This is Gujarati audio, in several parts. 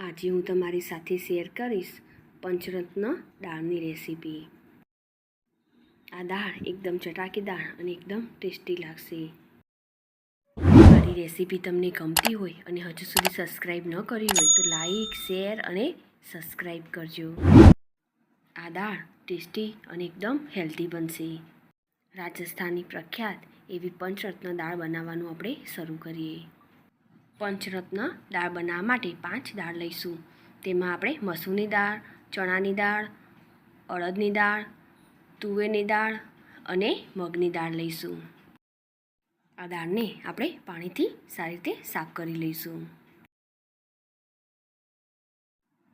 આજે હું તમારી સાથે શેર કરીશ પંચરત્ન દાળની રેસીપી। આ દાળ એકદમ ચટાકેદાર અને એકદમ ટેસ્ટી લાગશે। મારી રેસીપી તમને ગમતી હોય અને હજુ સુધી સબસ્ક્રાઈબ ન કરી હોય તો લાઈક, શેર અને સબસ્ક્રાઈબ કરજો। આ દાળ ટેસ્ટી અને એકદમ હેલ્ધી બનશે। રાજસ્થાનની પ્રખ્યાત એવી પંચરત્ન દાળ બનાવવાનું આપણે શરૂ કરીએ। પંચરત્ન દાળ બનાવવા માટે 5 દાળ લઈશું। તેમાં આપણે મસૂરની દાળ, ચણાની દાળ, અડદની દાળ, તુવેરની દાળ અને મગની દાળ લઈશું। આ દાળને આપણે પાણીથી સારી રીતે સાફ કરી લઈશું।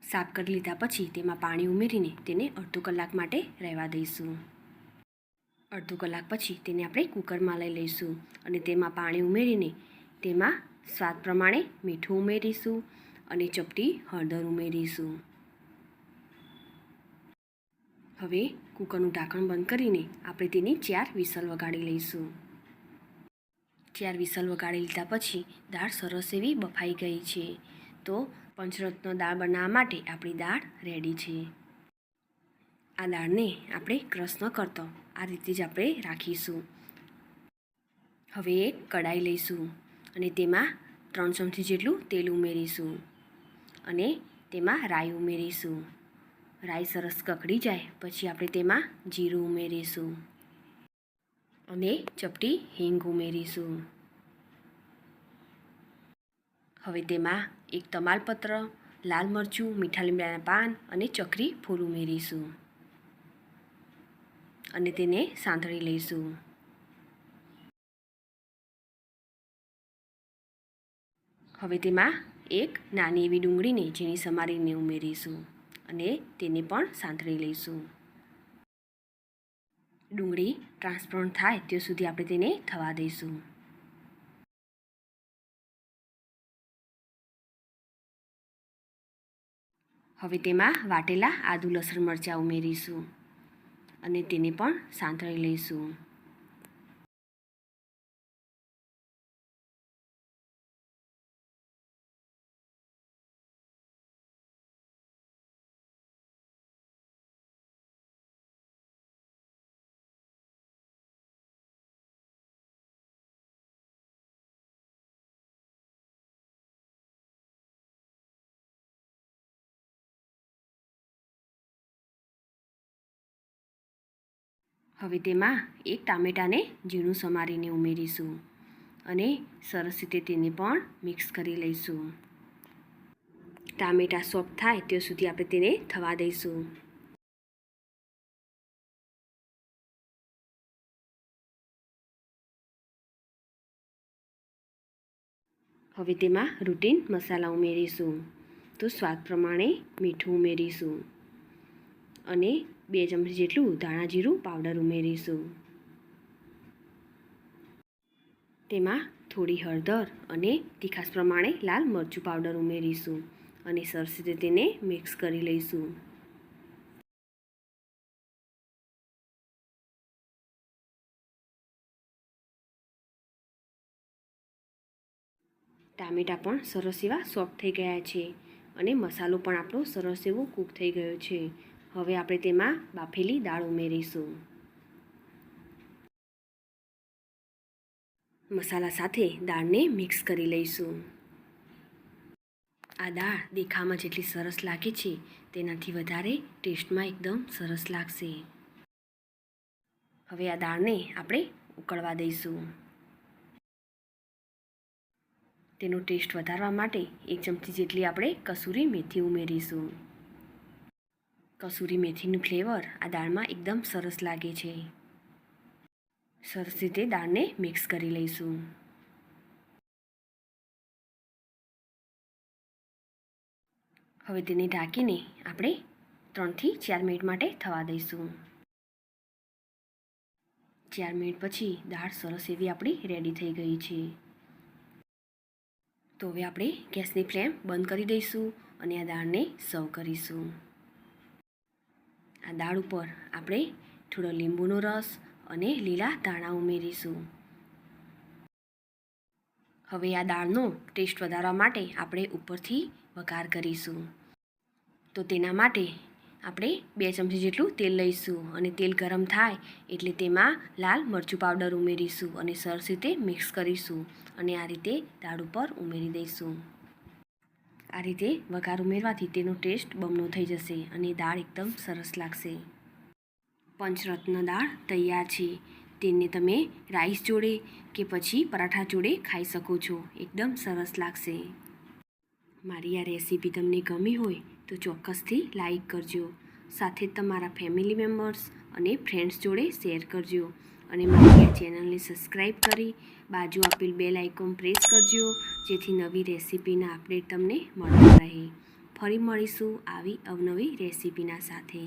સાફ કરી લીધા પછી તેમાં પાણી ઉમેરીને તેને અડધો કલાક માટે રહેવા દઈશું। અડધો કલાક પછી તેને આપણે કુકરમાં લઈ લઈશું અને તેમાં પાણી ઉમેરીને તેમાં સ્વાદ પ્રમાણે મીઠું ઉમેરીશું અને ચપટી હળદર ઉમેરીશું। હવે કુકરનું ઢાંકણ બંધ કરીને આપણે તેની 4 વિસલ વગાડી લઈશું। 4 વિસલ વગાડી લીધા પછી દાળ સરસ એવી બફાઈ ગઈ છે। તો પંચરત્ન દાળ બનાવવા માટે આપણી દાળ રેડી છે। આ દાળને આપણે ક્રશ ન કરતો આ રીતે જ આપણે રાખીશું। હવે એક કડાઈ લઈશું અને તેમાં 3 ચમચી જેટલું તેલ ઉમેરીશું અને તેમાં રાઈ ઉમેરીશું। રાઈ સરસ કકડી જાય પછી આપણે તેમાં જીરું ઉમેરીશું અને ચપટી હિંગ ઉમેરીશું। હવે તેમાં એક તમાલપત્ર, લાલ મરચું, મીઠા લીમડાના પાન અને ચક્રી ફૂલ ઉમેરીશું અને તેને સાંતળી લઈશું। હવે તેમાં એક નાની એવી ડુંગળીને ઝીણી સમારીને ઉમેરીશું અને તેને પણ સાંતળી લઈશું। ડુંગળી ટ્રાન્સપરન્ટ થાય ત્યાં સુધી આપણે તેને થવા દઈશું। હવે તેમાં વાટેલા આદુ, લસણ, મરચાં ઉમેરીશું અને તેને પણ સાંતળી લઈશું। હવે તેમાં એક ટામેટાને ઝીણું સમારીને ઉમેરીશું અને સરસ રીતે તેને પણ મિક્સ કરી લઈશું। ટામેટા સોફ્ટ થાય ત્યાં સુધી આપણે તેને થવા દઈશું। હવે તેમાં રૂટીન મસાલા ઉમેરીશું। તો સ્વાદ પ્રમાણે મીઠું ઉમેરીશું અને 2 ચમચી જેટલું ધાણા જીરું પાવડર ઉમેરીશું। તેમાં થોડી હળદર અને તીખાશ પ્રમાણે લાલ મરચું પાવડર ઉમેરીશું અને સરસ રીતે તેને મિક્સ કરી લઈશું। ટામેટાં પણ સરસ એવા સોફ્ટ થઈ ગયા છે અને મસાલો પણ આપણો સરસ એવો કૂક થઈ ગયો છે। હવે આપણે તેમાં બાફેલી દાળ ઉમેરીશું। મસાલા સાથે દાળને મિક્સ કરી લઈશું। આ દાળ દેખાવામાં જેટલી સરસ લાગે છે તેનાથી વધારે ટેસ્ટમાં એકદમ સરસ લાગશે। હવે આ દાળને આપણે ઉકળવા દઈશું। તેનો ટેસ્ટ વધારવા માટે 1 ચમચી જેટલી આપણે કસૂરી મેથી ઉમેરીશું। કસૂરી મેથીનું ફ્લેવર આ દાળમાં એકદમ સરસ લાગે છે। સરસ રીતે દાળને મિક્સ કરી લઈશું। હવે તેને ઢાંકીને આપણે 3 થી 4 મિનિટ માટે થવા દઈશું। 4 મિનિટ પછી દાળ સરસ એવી આપણી રેડી થઈ ગઈ છે। તો હવે આપણે ગેસની ફ્લેમ બંધ કરી દઈશું અને આ દાળને સર્વ કરીશું। આ દાળ ઉપર આપણે થોડો લીંબુનો રસ અને લીલા ધાણા ઉમેરીશું। હવે આ દાળનો ટેસ્ટ વધારવા માટે આપણે ઉપરથી વઘાર કરીશું. તો તેના માટે આપણે 2 ચમચી જેટલું તેલ લઈશું અને તેલ ગરમ થાય એટલે તેમાં લાલ મરચું પાવડર ઉમેરીશું અને સરસ રીતે મિક્સ કરીશું અને આ રીતે દાળ ઉપર ઉમેરી દઈશું. આ રીતે વઘાર ઉમેરવાથી તેનો ટેસ્ટ બમણો થઈ જશે અને દાળ એકદમ સરસ લાગશે. પંચરત્ન દાળ તૈયાર છે. તેને તમે રાઈસ જોડે કે પછી પરાઠા જોડે ખાઈ શકો છો. એકદમ સરસ લાગશે. મારી આ રેસીપી તમને ગમી હોય તો ચોક્કસથી લાઈક કરજો. સાથે જ તમારા ફેમિલી મેમ્બર્સ અને ફ્રેન્ડ્સ જોડે શેર કરજો અને મારી આ ચેનલને સબસ્ક્રાઈબ કરી બાજુ આપેલ બેલ આઇકોન પ્રેસ કરજો જેથી નવી રેસીપીના અપડેટ તમને મળતા રહે. ફરી મળીશું આવી અવનવી રેસીપીના સાથે.